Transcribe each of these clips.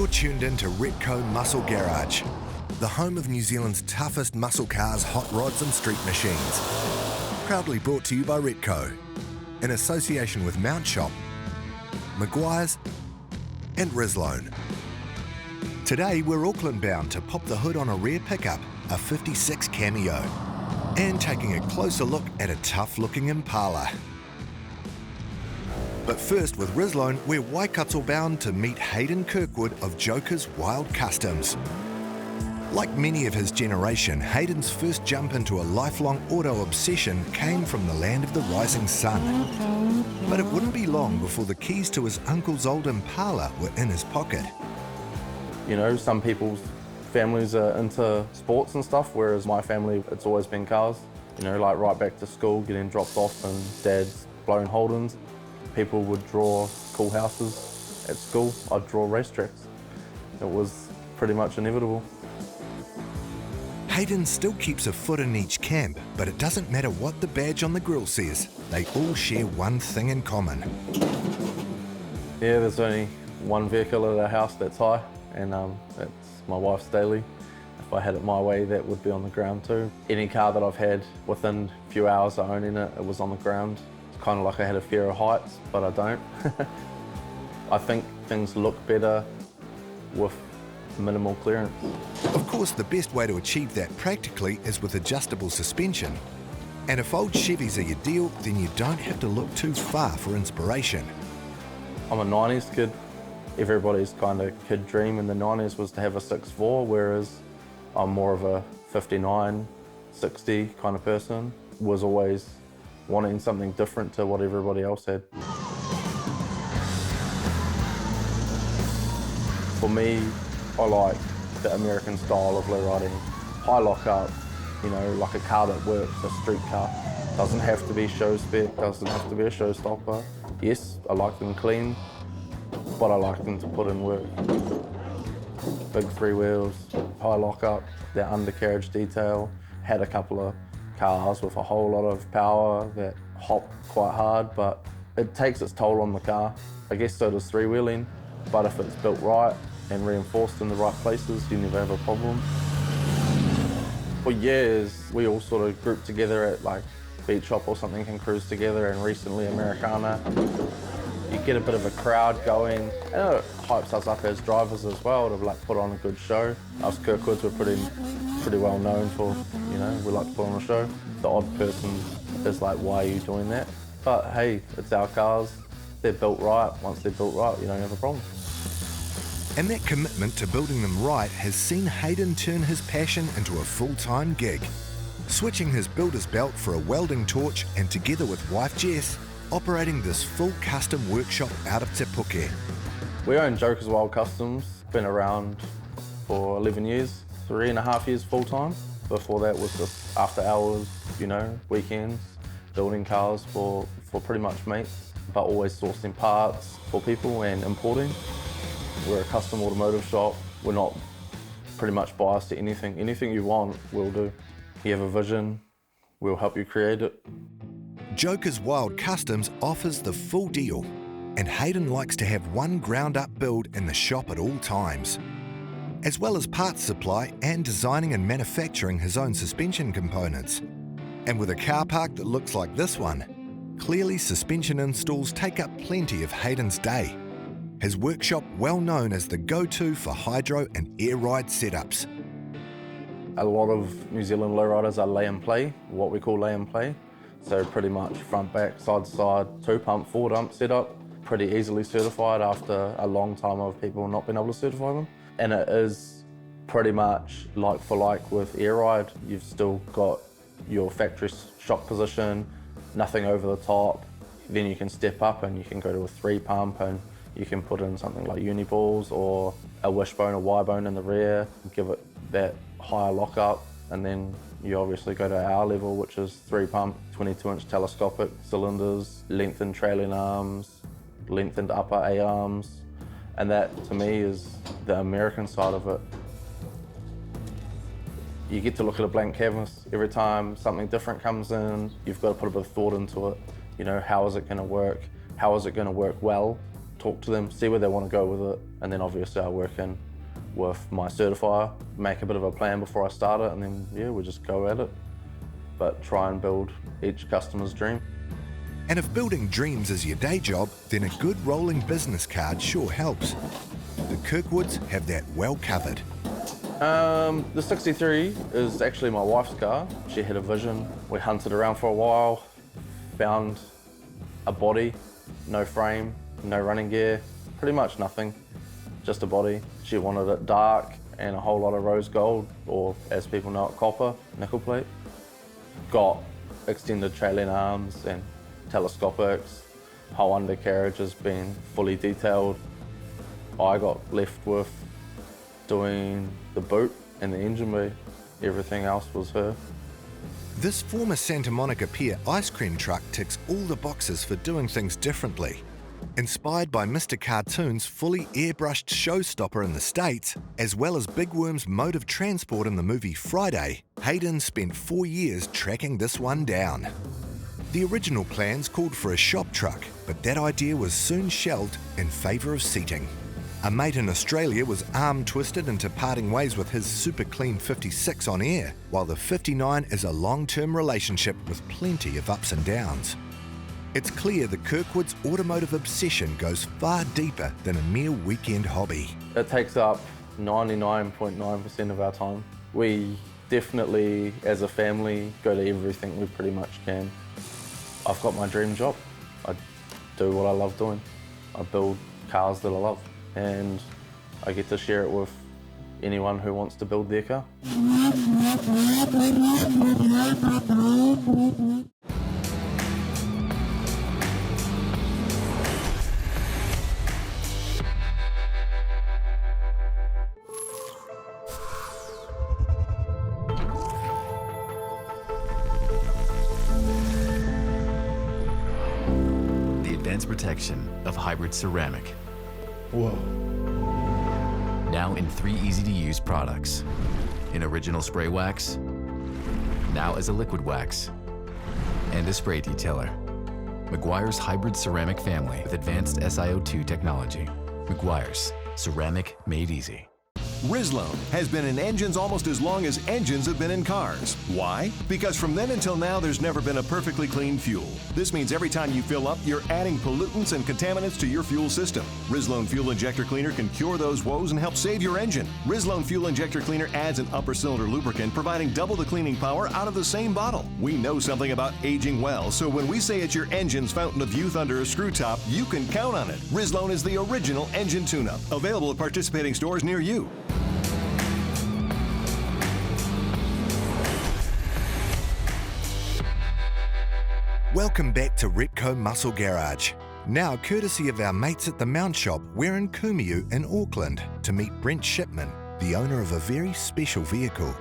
You're tuned in to Repco Muscle Garage, the home of New Zealand's toughest muscle cars, hot rods and street machines. Proudly brought to you by Repco, in association with Mount Shop, Maguire's and Rizlone. Today we're Auckland bound to pop the hood on a rare pickup, a 56 Cameo, and taking a closer look at a tough looking Impala. But first, with Rizlone, we're Waikato bound to meet Hayden Kirkwood of Joker's Wild Customs. Like many of his generation, Hayden's first jump into a lifelong auto obsession came from the land of the rising sun. But it wouldn't be long before the keys to his uncle's old Impala were in his pocket. You know, some people's families are into sports and stuff, whereas my family, it's always been cars. You know, like right back to school, getting dropped off and dad's blowing Holdens. People would draw cool houses at school. I'd draw racetracks. It was pretty much inevitable. Hayden still keeps a foot in each camp, but it doesn't matter what the badge on the grill says. They all share one thing in common. Yeah, there's only one vehicle at our house that's high, and it's my wife's daily. If I had it my way, that would be on the ground too. Any car that I've had, within a few hours of owning it, it was on the ground. It's kind of like I had a fear of heights, but I don't. I think things look better with minimal clearance. Of course, the best way to achieve that practically is with adjustable suspension. And if old Chevys are your deal, then you don't have to look too far for inspiration. I'm a 90s kid. Everybody's kind of kid dream in the 90s was to have a 6.4, whereas I'm more of a 59, 60 kind of person. Was always wanting something different to what everybody else had. For me, I like the American style of low riding. High lockup, you know, like a car that works, a street car. Doesn't have to be show spec, doesn't have to be a showstopper. Yes, I like them clean, but I like them to put in work. Big three wheels, high lockup, that undercarriage detail. Had a couple of cars with a whole lot of power that hop quite hard, but it takes its toll on the car. I guess so does three-wheeling, but if it's built right and reinforced in the right places, you never have a problem. For years, we all sort of grouped together at like Beach Shop or something and cruise together, and recently Americana. You get a bit of a crowd going, and it hypes us up as drivers as well to like put on a good show. Us Kirkwoods were pretty well known for, you know, we like to put on a show. The odd person is like, why are you doing that? But hey, it's our cars. They're built right. Once they're built right, you don't have a problem. And that commitment to building them right has seen Hayden turn his passion into a full-time gig. Switching his builder's belt for a welding torch, and together with wife Jess, operating this full custom workshop out of Te Puke. We own Joker's Wild Customs. Been around for 11 years, 3.5 years full-time. Before that was just after hours, you know, weekends, building cars for pretty much mates, but always sourcing parts for people and importing. We're a custom automotive shop. We're not pretty much biased to anything. Anything you want, we'll do. You have a vision, we'll help you create it. Joker's Wild Customs offers the full deal, and Hayden likes to have one ground-up build in the shop at all times, as well as parts supply and designing and manufacturing his own suspension components. And with a car park that looks like this one, clearly suspension installs take up plenty of Hayden's day. His workshop well known as the go-to for hydro and air ride setups. A lot of New Zealand lowriders are lay and play, what we call lay and play. So pretty much front, back, side to side, 2-pump, 4-dump setup. Pretty easily certified after a long time of people not being able to certify them. And it is pretty much like for like with air ride. You've still got your factory shock position, nothing over the top. Then you can step up and you can go to a 3-pump, and you can put in something like uniballs or a wishbone or Y-bone in the rear, give it that higher lockup, and then you obviously go to our level, which is 3-pump, 22-inch telescopic cylinders, lengthened trailing arms, lengthened upper A-arms, and that to me is the American side of it. You get to look at a blank canvas. Every time something different comes in, you've got to put a bit of thought into it. You know, how is it going to work? How is it going to work well? talk to them, see where they want to go with it, and then obviously I work in with my certifier, make a bit of a plan before I start it, and then yeah, we just go at it, but try and build each customer's dream. And if building dreams is your day job, then a good rolling business card sure helps. The Kirkwoods have that well covered. The 63 is actually my wife's car. She had a vision. We hunted around for a while, found a body, no frame, no running gear, pretty much nothing, just a body. She wanted it dark and a whole lot of rose gold, or as people know it, copper, nickel plate. Got extended trailing arms and telescopics, whole undercarriage has been fully detailed. I got left with doing the boot and the engine bay. Everything else was her. This former Santa Monica Pier ice cream truck ticks all the boxes for doing things differently. Inspired by Mr. Cartoon's fully airbrushed showstopper in the States, as well as Big Worm's mode of transport in the movie Friday, Hayden spent 4 years tracking this one down. The original plans called for a shop truck, but that idea was soon shelved in favour of seating. A mate in Australia was arm-twisted into parting ways with his super clean 56 on air, while the 59 is a long-term relationship with plenty of ups and downs. It's clear the Kirkwood's automotive obsession goes far deeper than a mere weekend hobby. It takes up 99.9% of our time. We definitely, as a family, go to everything we pretty much can. I've got my dream job. I do what I love doing. I build cars that I love, and I get to share it with anyone who wants to build their car. Protection of hybrid ceramic. Whoa. Now in 3 easy-to-use products. In original spray wax, now as a liquid wax, and a spray detailer. Meguiar's hybrid ceramic family with advanced SiO2 technology. Meguiar's, ceramic made easy. Rizlone has been in engines almost as long as engines have been in cars. Why? Because from then until now, there's never been a perfectly clean fuel. This means every time you fill up, you're adding pollutants and contaminants to your fuel system. Rizlone Fuel Injector Cleaner can cure those woes and help save your engine. Rizlone Fuel Injector Cleaner adds an upper cylinder lubricant, providing double the cleaning power out of the same bottle. We know something about aging well, so when we say it's your engine's fountain of youth under a screw top, you can count on it. Rizlone is the original engine tune-up. Available at participating stores near you. Welcome back to Repco Muscle Garage. Now, courtesy of our mates at the Mount Shop, we're in Kumeu in Auckland to meet Brent Shipman, the owner of a very special vehicle.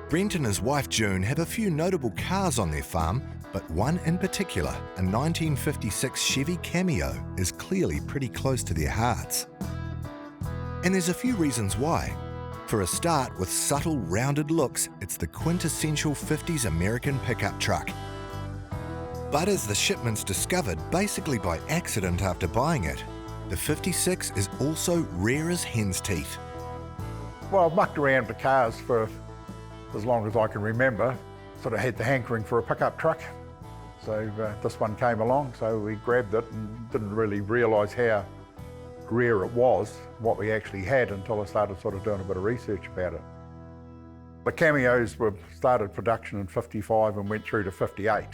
Brent and his wife June have a few notable cars on their farm, but one in particular, a 1956 Chevy Cameo, is clearly pretty close to their hearts. And there's a few reasons why. For a start, with subtle, rounded looks, it's the quintessential 50s American pickup truck. But as the Shipmans discovered, basically by accident after buying it, the 56 is also rare as hen's teeth. Well, I've mucked around for cars for as long as I can remember. Sort of had the hankering for a pickup truck. So this one came along, so we grabbed it and didn't really realise how rare it was, what we actually had, until I started sort of doing a bit of research about it. The Cameos started production in 55 and went through to 58.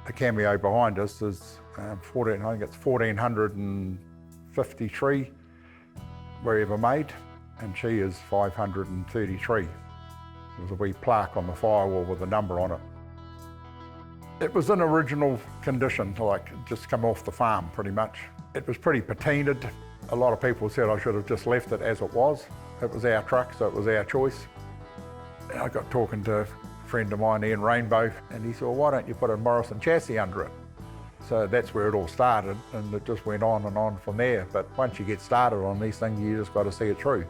The Cameo behind us is 1,453 were ever made, and she is 533. There's a wee plaque on the firewall with a number on it. It was in original condition, like just come off the farm pretty much. It was pretty patinaed. A lot of people said I should have just left it as it was. It was our truck, so it was our choice. And I got talking to a friend of mine, Ian Rainbow, and he said, well, why don't you put a Morrison chassis under it? So that's where it all started, and it just went on and on from there. But once you get started on these things, you just got to see it through.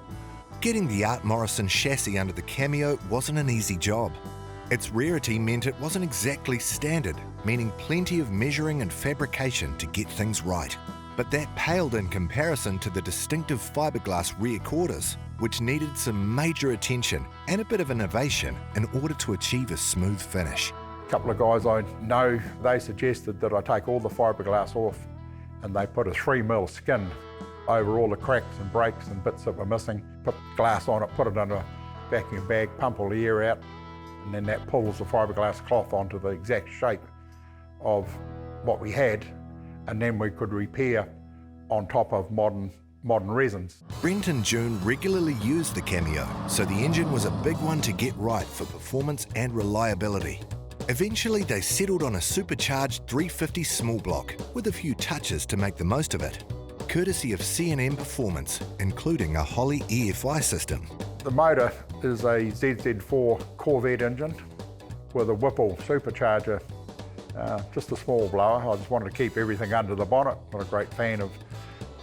Getting the Art Morrison chassis under the Cameo wasn't an easy job. Its rarity meant it wasn't exactly standard, meaning plenty of measuring and fabrication to get things right. but that paled in comparison to the distinctive fiberglass rear quarters, which needed some major attention and a bit of innovation in order to achieve a smooth finish. A couple of guys I know, they suggested that I take all the fiberglass off and they put a 3mm skin over all the cracks and breaks and bits that were missing, put glass on it, put it in a vacuum bag, pump all the air out, and then that pulls the fiberglass cloth onto the exact shape of what we had, and then we could repair on top of modern resins. Brent and June regularly used the Cameo, so the engine was a big one to get right for performance and reliability. Eventually they settled on a supercharged 350 small block with a few touches to make the most of it, courtesy of C&M Performance, including a Holley EFI system. The motor is a ZZ4 Corvette engine with a Whipple supercharger, just a small blower. I just wanted to keep everything under the bonnet. Not a great fan of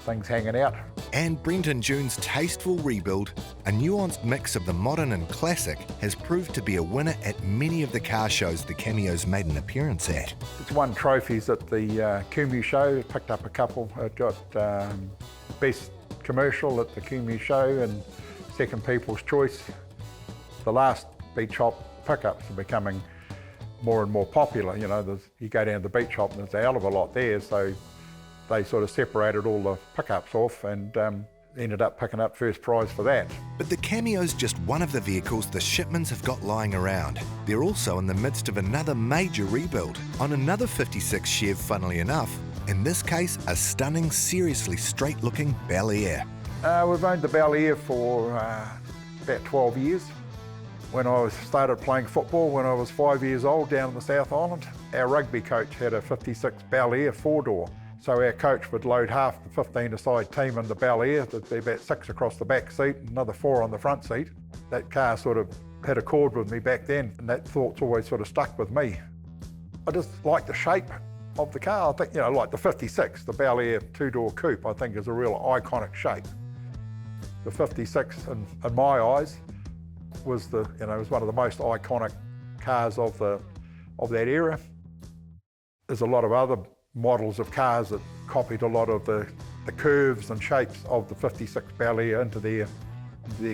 things hanging out. And Brent and June's tasteful rebuild, a nuanced mix of the modern and classic, has proved to be a winner at many of the car shows the Cameo's made an appearance at. It's won trophies at the Cameo show, picked up a couple. It got best commercial at the Cameo show and second People's Choice. The last beach hop pickups are becoming more and more popular. You know, you go down to the beach hop and there's a hell of a lot there, so they sort of separated all the pickups off and ended up picking up first prize for that. But the Cameo's just one of the vehicles the Shipmans have got lying around. They're also in the midst of another major rebuild on another 56 Chev, funnily enough. In this case, a stunning, seriously straight-looking Bel Air. We've owned the Bel Air for about 12 years. When I started playing football when I was 5 years old down in the South Island, our rugby coach had a 56 Bel Air 4-door. So our coach would load half the 15-a-side team in the Bel Air. There'd be about 6 across the back seat, another 4 on the front seat. That car sort of had a chord with me back then, and that thought's always sort of stuck with me. I just like the shape of the car. I think, you know, like the 56, the Bel Air 2-door coupe, I think is a real iconic shape. The 56, in my eyes, was was one of the most iconic cars of that era. There's a lot of other models of cars that copied a lot of the curves and shapes of the 56 Bel Air into their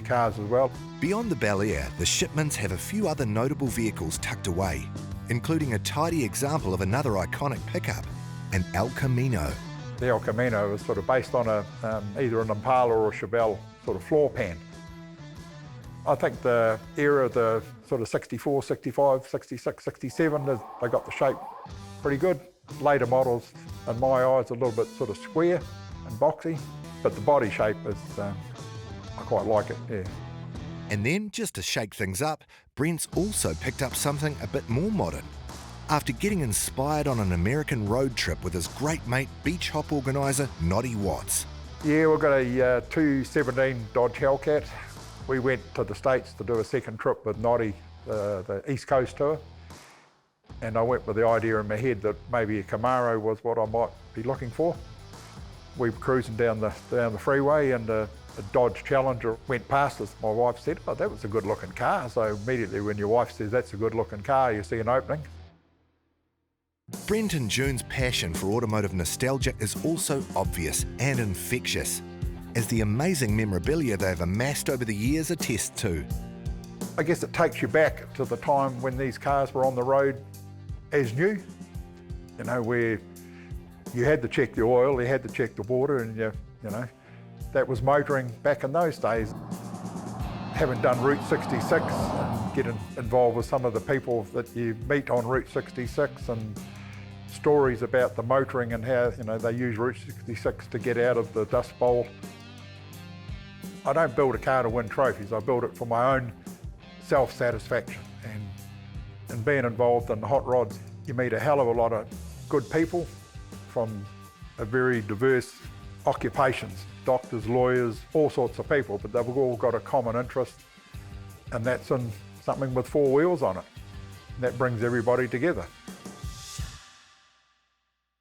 cars as well. Beyond the Bel Air, the Shipmans have a few other notable vehicles tucked away, including a tidy example of another iconic pickup, an El Camino. The El Camino is sort of based on either an Impala or a Chevelle sort of floor pan. I think the era, the sort of 64, 65, 66, 67, they got the shape pretty good. Later models, in my eyes, a little bit sort of square and boxy, but the body shape is, I quite like it, yeah. And then, just to shake things up, Brent's also picked up something a bit more modern. After getting inspired on an American road trip with his great mate, beach hop organiser Noddy Watts. Yeah, we've got a 217 Dodge Hellcat. We went to the States to do a second trip with Noddy, the East Coast tour. And I went with the idea in my head that maybe a Camaro was what I might be looking for. We were cruising down the freeway and a Dodge Challenger went past us. My wife said, "Oh, that was a good looking car." So immediately when your wife says that's a good looking car, you see an opening. Brent and June's passion for automotive nostalgia is also obvious and infectious, as the amazing memorabilia they've amassed over the years attest to. I guess it takes you back to the time when these cars were on the road as new, you know, where you had to check the oil, you had to check the water, and you know, that was motoring back in those days. Having done Route 66 and getting involved with some of the people that you meet on Route 66 and stories about the motoring and how, you know, they use Route 66 to get out of the Dust Bowl. I don't build a car to win trophies, I build it for my own self-satisfaction. And being involved in the hot rods, you meet a hell of a lot of good people from a very diverse occupations, doctors, lawyers, all sorts of people, but they've all got a common interest, and that's in something with 4 wheels on it. And that brings everybody together.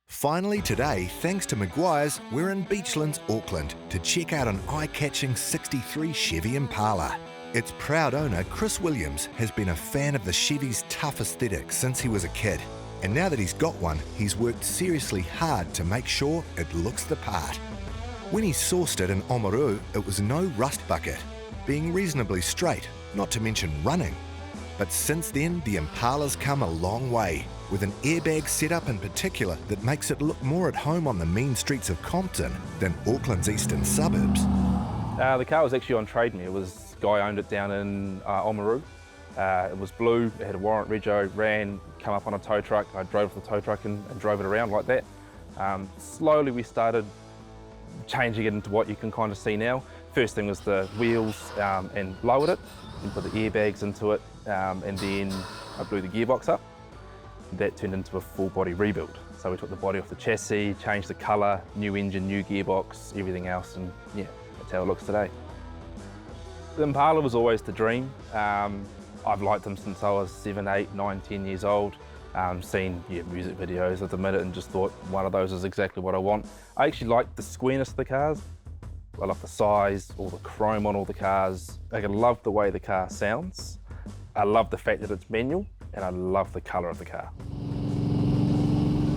Finally today, thanks to Maguire's, we're in Beachlands, Auckland, to check out an eye-catching 63 Chevy Impala. Its proud owner, Chris Williams, has been a fan of the Chevy's tough aesthetic since he was a kid. And now that he's got one, he's worked seriously hard to make sure it looks the part. When he sourced it in Oamaru, it was no rust bucket, being reasonably straight, not to mention running. But since then, the Impala's come a long way, with an airbag setup in particular that makes it look more at home on the mean streets of Compton than Auckland's eastern suburbs. The car was actually on Trade Me. It was a guy owned it down in Oamaru. It was blue, it had a warrant rego, ran, come up on a tow truck. I drove the tow truck and drove it around like that. Slowly we started changing it into what you can kind of see now. First thing was the wheels and lowered it, and put the airbags into it, and then I blew the gearbox up. That turned into a full body rebuild. So we took the body off the chassis, changed the colour, new engine, new gearbox, everything else, and yeah, that's how it looks today. The Impala was always the dream. I've liked them since I was 7, 8, 9, 10 years old. Seen music videos at the minute and just thought one of those is exactly what I want. I actually like the squareness of the cars. I love the size, all the chrome on all the cars. I love the way the car sounds. I love the fact that it's manual, and I love the colour of the car.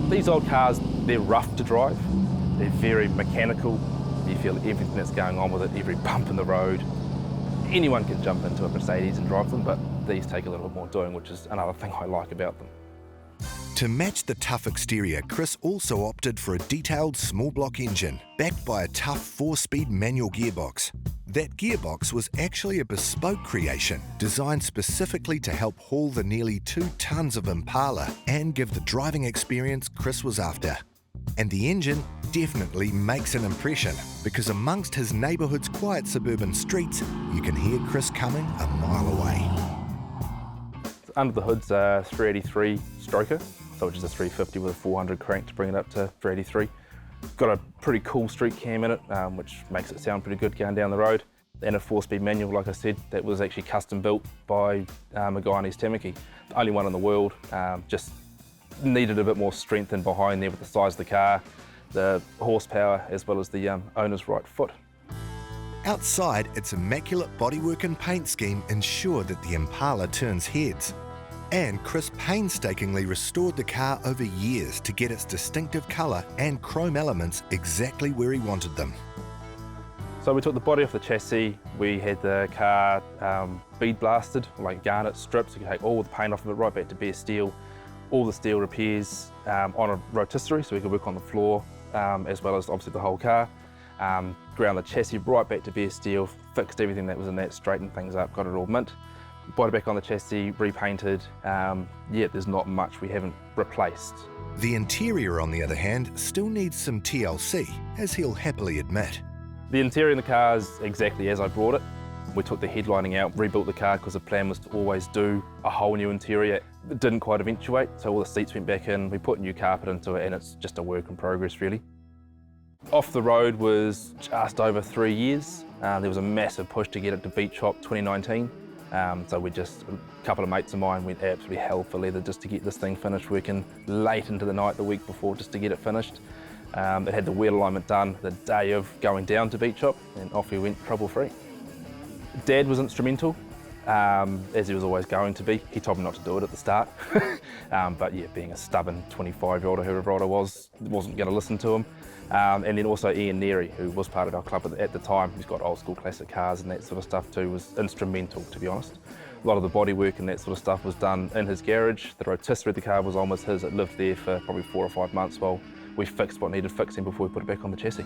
These old cars, they're rough to drive. They're very mechanical. You feel everything that's going on with it, every bump in the road. Anyone can jump into a Mercedes and drive them, but these take a little bit more doing, which is another thing I like about them. To match the tough exterior, Chris also opted for a detailed small block engine, backed by a tough 4-speed manual gearbox. That gearbox was actually a bespoke creation, designed specifically to help haul the nearly 2 tonnes of Impala and give the driving experience Chris was after. And the engine definitely makes an impression, because amongst his neighbourhood's quiet suburban streets, you can hear Chris coming a mile away. Under the hood's a 383 stroker, so which is a 350 with a 400 crank to bring it up to 383. Got a pretty cool street cam in it, which makes it sound pretty good going down the road. And a 4-speed manual, like I said, that was actually custom built by a guy in East Tamaki. The only one in the world, just needed a bit more strength in behind there with the size of the car, the horsepower, as well as the owner's right foot. Outside, its immaculate bodywork and paint scheme ensured that the Impala turns heads. And Chris painstakingly restored the car over years to get its distinctive colour and chrome elements exactly where he wanted them. So we took the body off the chassis, we had the car bead blasted, like garnet strips, so you can take all the paint off of it right back to bare steel, all the steel repairs on a rotisserie so we could work on the floor, as well as obviously the whole car. Ground the chassis right back to bare steel, fixed everything that was in that, straightened things up, got it all mint. Body back on the chassis, repainted. There's not much we haven't replaced. The interior, on the other hand, still needs some TLC, as he'll happily admit. The interior in the car is exactly as I brought it. We took the headlining out, rebuilt the car because the plan was to always do a whole new interior. It didn't quite eventuate, so all the seats went back in, we put new carpet into it, and it's just a work in progress really. Off the road was just over 3 years. There was a massive push to get it to Beach Shop 2019. So a couple of mates of mine went absolutely hell for leather just to get this thing finished, working late into the night the week before just to get it finished. It had the wheel alignment done the day of going down to Beach Shop, and off we went trouble-free. Dad was instrumental, as he was always going to be. He told me not to do it at the start. But yeah, being a stubborn 25-year-old or whoever I was, wasn't going to listen to him. And then also Ian Neary, who was part of our club at the time, who's got old school classic cars and that sort of stuff too, was instrumental, to be honest. A lot of the bodywork and that sort of stuff was done in his garage. The rotisserie of the car was almost his. It lived there for probably 4 or 5 months while we fixed what needed fixing before we put it back on the chassis.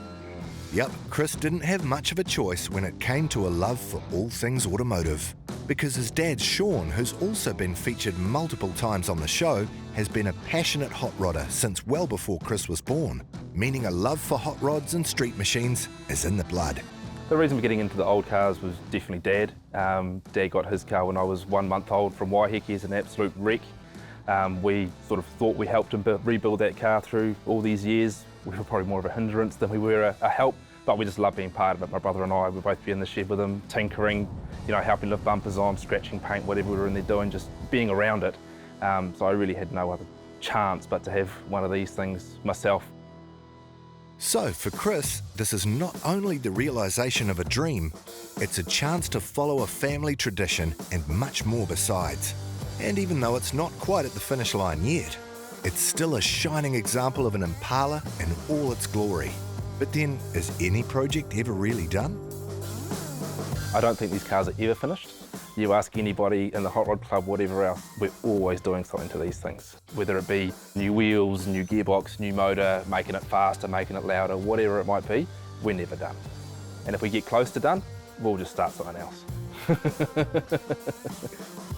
Yep, Chris didn't have much of a choice when it came to a love for all things automotive, because his dad Sean, who's also been featured multiple times on the show, has been a passionate hot rodder since well before Chris was born, meaning a love for hot rods and street machines is in the blood. The reason for getting into the old cars was definitely Dad. Dad got his car when I was 1 month old from Waiheke. He's an absolute wreck. We sort of thought we helped him rebuild that car through all these years. We were probably more of a hindrance than we were a help, but we just love being part of it. My brother and I would both be in the shed with him, tinkering, helping lift bumpers on, scratching paint, whatever we were in there doing, just being around it. So I really had no other chance but to have one of these things myself. So for Chris, this is not only the realisation of a dream, it's a chance to follow a family tradition and much more besides. And even though it's not quite at the finish line yet, it's still a shining example of an Impala in all its glory. But then, is any project ever really done? I don't think these cars are ever finished. You ask anybody in the Hot Rod Club, whatever else, we're always doing something to these things. Whether it be new wheels, new gearbox, new motor, making it faster, making it louder, whatever it might be, we're never done. And if we get close to done, we'll just start something else.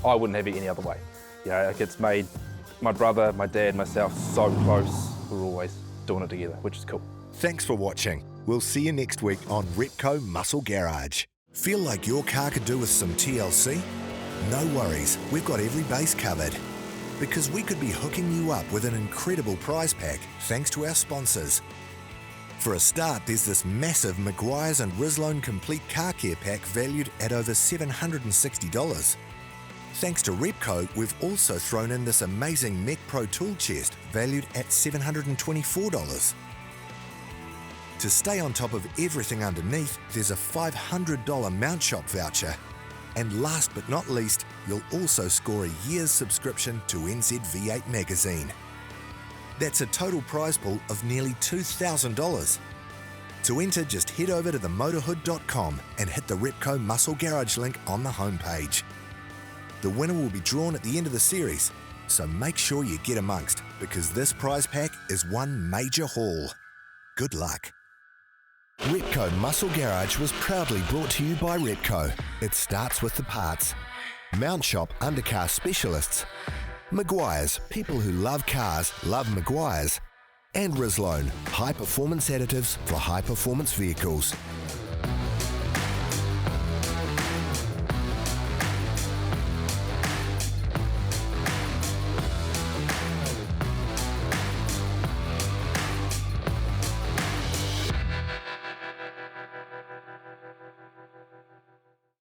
I wouldn't have it any other way. You know, like it's made my brother, my dad, myself so close. We're always doing it together, which is cool. Thanks for watching. We'll see you next week on Repco Muscle Garage. Feel like your car could do with some TLC? No worries, we've got every base covered. Because we could be hooking you up with an incredible prize pack thanks to our sponsors. For a start, there's this massive Maguire's and Rislone Complete Car Care Pack valued at over $760. Thanks to Repco, we've also thrown in this amazing Mech Pro tool chest valued at $724. To stay on top of everything underneath, there's a $500 mount shop voucher. And last but not least, you'll also score a year's subscription to NZ-V8 magazine. That's a total prize pool of nearly $2,000. To enter, just head over to themotorhood.com and hit the Repco Muscle Garage link on the homepage. The winner will be drawn at the end of the series, so make sure you get amongst, because this prize pack is one major haul. Good luck. Repco Muscle Garage was proudly brought to you by Repco. It starts with the parts. Mount Shop Undercar Specialists. Maguire's, people who love cars love Maguire's. And Rislone, high performance additives for high performance vehicles.